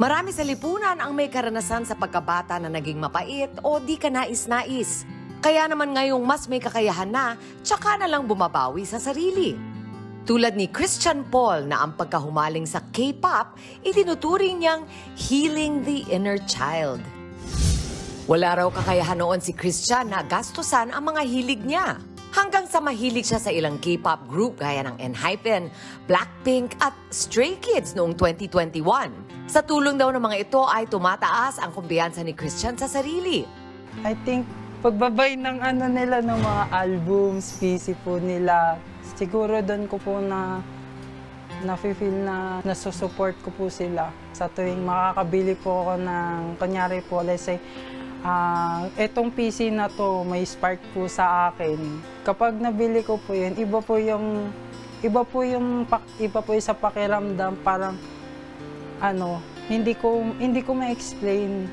Marami sa lipunan ang may karanasan sa pagkabata na naging mapait o di ka nais-nais. Kaya naman ngayong mas may kakayahan na, tsaka na lang bumabawi sa sarili. Tulad ni Christian Paul na ang pagkahumaling sa K-pop, itinuturing niyang healing the inner child. Wala raw kakayahan noon si Christian na gastusan ang mga hilig niya. Hanggang sa mahilig siya sa ilang K-pop group gaya ng ENHYPEN, Blackpink at Stray Kids noong 2021. Sa tulong daw ng mga ito ay tumataas ang kumpiyansa ni Christian sa sarili. I think pagbabay ng nila ng mga albums, PC po nila, siguro doon ko po na-feel na nasusupport ko po sila. Sa tuwing makakabili po ako ng, kunyari po, let's say, etong PC na to may spark po sa akin. Kapag nabili ko po yun, iba po yung sa pakiramdam, parang hindi ko ma-explain.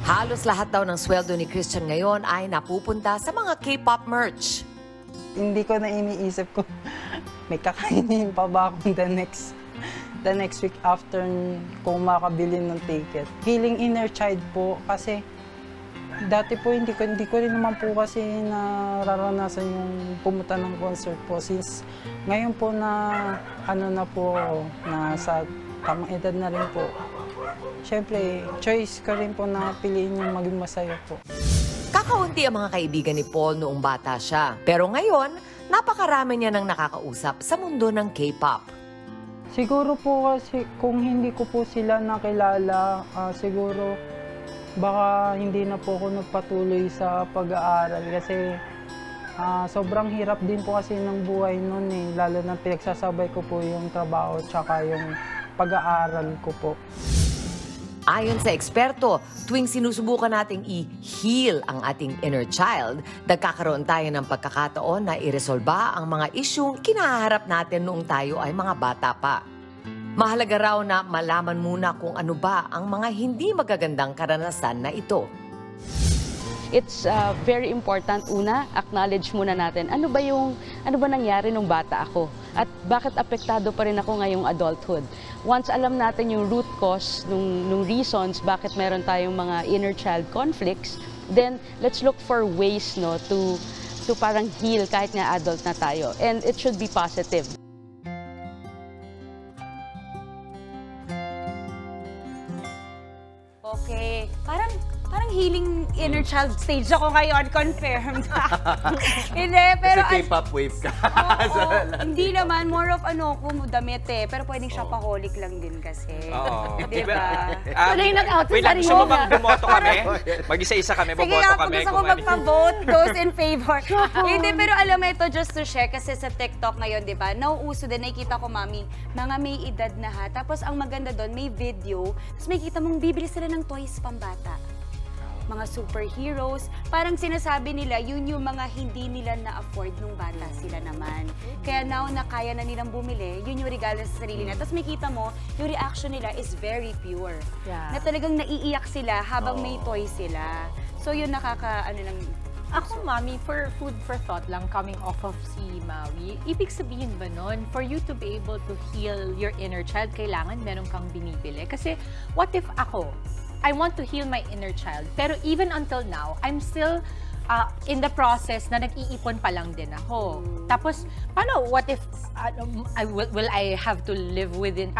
Halos lahat daw ng sweldo ni Christian ngayon ay napupunta sa mga K-pop merch. Hindi ko na iniisip ko may kakainin pa ba akong the next week after kung makabili ng ticket. Healing inner child po kasi dati po hindi ko rin naman po kasi nararanasan yung pumunta ng concert po since ngayon po na na po na sa tamang edad na rin po. Siyempre, choice ko rin po na piliin yung maging masaya po. Kakaunti ang mga kaibigan ni Paul noong bata siya. Pero ngayon, napakarami niya nang nakakausap sa mundo ng K-pop. Siguro po kasi kung hindi ko po sila nakilala, siguro baka hindi na po ako nagpatuloy sa pag-aaral kasi sobrang hirap din po kasi ng buhay noon eh. Lalo na pinagsasabay ko po yung trabaho tsaka yung pag-aaral ko po. Ayon sa eksperto, tuwing sinusubukan nating i-heal ang ating inner child, nagkakaroon tayo ng pagkakataon na iresolba ang mga isyung kinaharap natin noong tayo ay mga bata pa. Mahalaga raw na malaman muna kung ano ba ang mga hindi magagandang karanasan na ito. It's very important, una, acknowledge muna natin ano ba nangyari nung bata ako at bakit apektado pa rin ako ngayong adulthood. Once alam natin yung root cause nung reasons bakit meron tayong mga inner child conflicts, then let's look for ways to parang heal kahit nga adult na tayo, and it should be positive. Okay, parang healing inner child stage ako ngayon, confirmed. Hindi, pero kasi K-pop wave ka. Hindi naman, more of damit eh. Pero pwedeng shopaholic lang din kasi. Oo. Diba? Tuloy nag-out sa Wait lang, sarili gusto mo mo. bang bumoto kami? Mag-isa-isa kami, Sige bumoto nga, kami. gusto ko magpa-vote, those in favor. Hindi, pero alam mo ito, just to share, kasi sa TikTok ngayon, di ba, nauuso din, nakikita ko, mami, mga may edad na ha. Tapos ang maganda doon, may video, tapos may kita mong bibili sila ng toys pambata. Mga superheroes, parang sinasabi nila, yun yung mga hindi nila na-afford nung bata sila naman. Kaya now na kaya na nilang bumili, yun yung regalo sa sarili nila. Tapos makita mo, yung reaction nila is very pure. Yeah. Na talagang naiiyak sila habang may toy sila. So yun lang. Ako, Mami, for food for thought lang, coming off of si Maui, ibig sabihin ba nun, for you to be able to heal your inner child, kailangan meron kang binibili? Kasi, what if ako, I want to heal my inner child, pero even until now, I'm still in the process na nag-iipon pa lang din ako. Tapos, paano, what if, will I have to live within,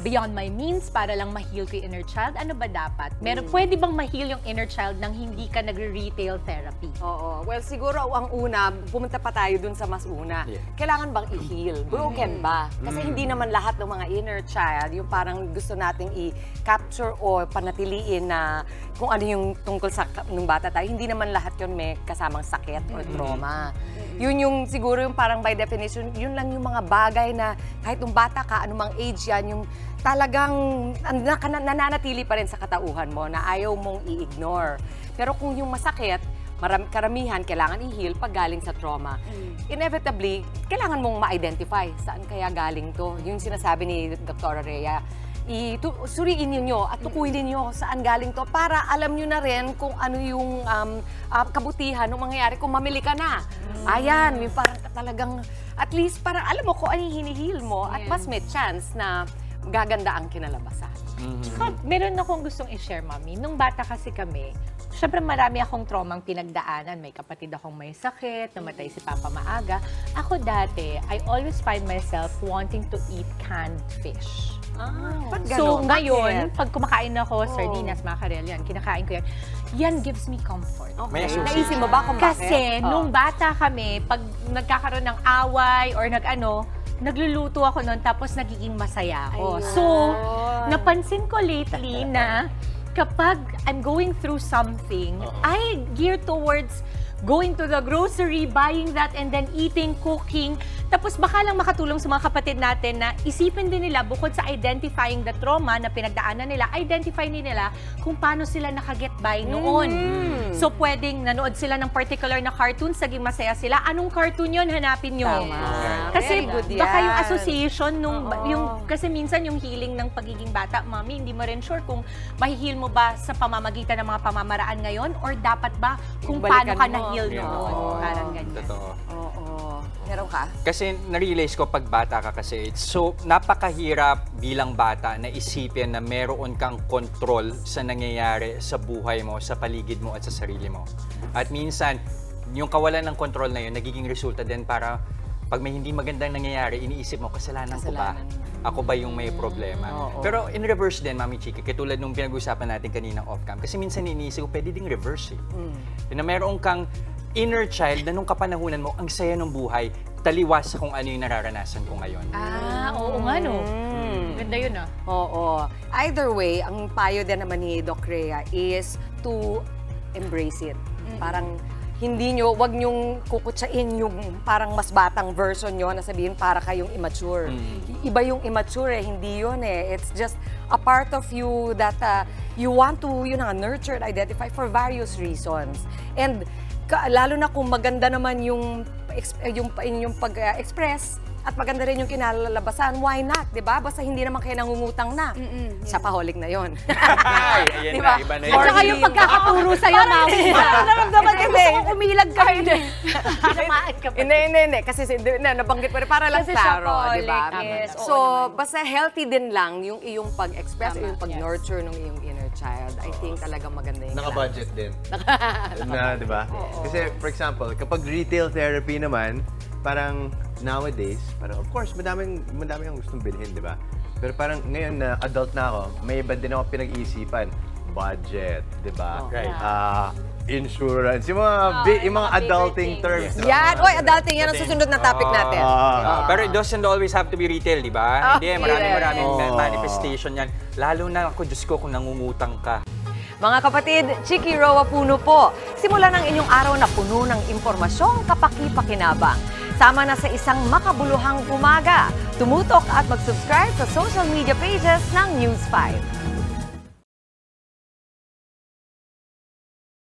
beyond my means para lang ma-heal ko yung inner child? Ano ba dapat? Pwede bang ma-heal yung inner child nang hindi ka nag-retail therapy? Oo. Well, siguro ang una, pumunta pa tayo dun sa mas una. Yeah. Kailangan bang i-heal? Broken ba? Kasi hindi naman lahat ng mga inner child, yung parang gusto nating i-capture o panatiliin na kung ano yung tungkol sa nung bata tayo, hindi naman lahat yun may kasamang sakit or trauma. Yun yung siguro yung parang by definition, yun lang yung mga bagay na kahit nung bata ka, anumang age yan, yung talagang nananatili pa rin sa katauhan mo na ayaw mong i-ignore. Pero kung yung masakit, karamihan kailangan i-heal pag galing sa trauma. Inevitably, kailangan mong ma-identify saan kaya galing to. Yung sinasabi ni Dr. Rhea, suriin niyo at tukuyin niyo saan galing to para alam niyo na rin kung ano yung kabutihan ng mangyayari kung mamili ka na. Ayan, yung parang talagang at least parang alam mo kung ano yung hinihil mo at mas may chance na gaganda ang kinalabasan. So, meron akong gustong i-share, Mami. Nung bata kasi kami, syempre marami akong traumang pinagdaanan. May kapatid akong may sakit, namatay si Papa maaga. Ako dati, I always find myself wanting to eat canned fish. Ba't So ganon? ngayon, Bakit? pag kumakain ako, sardinas, mackerel, yan, kinakain ko yan, yan gives me comfort. Okay. May association. Naisip mo ba kung bakit? Kasi nung bata kami, pag nagkakaroon ng away or nagluluto ako noon tapos nagiging masaya ako. Ayun. So, napansin ko lately na kapag I'm going through something, I gear towards going to the grocery, buying that, and then eating, cooking. Tapos baka lang makatulong sa mga kapatid natin na isipin din nila, bukod sa identifying the trauma na pinagdaanan nila, identify nila kung paano sila nakaget by noon. So pwedeng nanood sila ng particular na cartoon, saging masaya sila. Anong cartoon yun? Hanapin nyo. Tama. Kasi Very good baka yan. yung association kasi minsan yung healing ng pagiging bata, Mami, hindi mo rin sure kung mahihil mo ba sa pamamagitan ng mga pamamaraan ngayon or dapat ba kung paano Balikan ka mo. na-heal Yeah. noon. Parang ganyan. Totoo. Oo. Meron ka? Kasi na-realize ko pag bata ka kasi, so napakahirap bilang bata na isipin na meron kang kontrol sa nangyayari sa buhay mo, sa paligid mo at sa sarili mo. At minsan, yung kawalan ng kontrol na yun, nagiging resulta din para pag may hindi magandang nangyayari, iniisip mo, kasalanan ko ba? Ako ba yung may problema? Pero in reverse din, Mami Chiki, katulad nung pinag-usapan natin kanina off-cam, kasi minsan iniisip ko, pwede ding reverse eh. Na meron kang inner child na nung kapanahunan mo, ang saya ng buhay, taliwas sa kung ano yung nararanasan ko ngayon. Oo nga, no? Ganda yun, ah. Oo. Either way, ang payo din naman ni Doc Rhea is to embrace it. Parang wag nyong kukutsain yung parang mas batang version nyo na sabihin para kayong immature. Iba yung immature eh, hindi yun eh. It's just a part of you that you want to, nurture and identify for various reasons. And lalo na kung maganda naman yung pag-express, at maganda rin yung kinalalabasan, why not, di ba? Basta hindi naman kayo nangungutang na. Sa paholic na yon. Ay, ayan Diba? na, iba na yun. At saka yung pagkakaturo sa'yo, Mami. Naramdaman ko Gusto ko umilag ka, hindi. Tinamaan ka pa. Hindi. Kasi nabanggit pa rin para lang Kasi klaro, siya di ba? colic, yes. Oo So, naman. basta healthy din lang yung iyong pag-express o yung pag-nurture ng iyong inner child. I think talagang maganda yung Naka-budget din. Na, di ba? Kasi, for example, kapag retail therapy naman, parang nowadays, parang of course, madami akong gustong bilhin, di ba? Pero parang ngayon na adult na ako, may iba din ako pinag-iisipan. Budget, di ba? Right. Insurance, yung mga adulting terms. Yan! Oy, adulting, yan ang susunod na topic natin. Pero it doesn't always have to be retail, di ba? Hindi, maraming Oh. manifestation yan. Lalo na ako, Diyos ko, kung nangungutang ka. Mga kapatid, Chiki Roa Puno po. Simulan ang inyong araw na puno ng impormasyong kapaki-pakinabang. Sama na sa isang makabuluhang umaga. Tumutok at mag-subscribe sa social media pages ng News 5.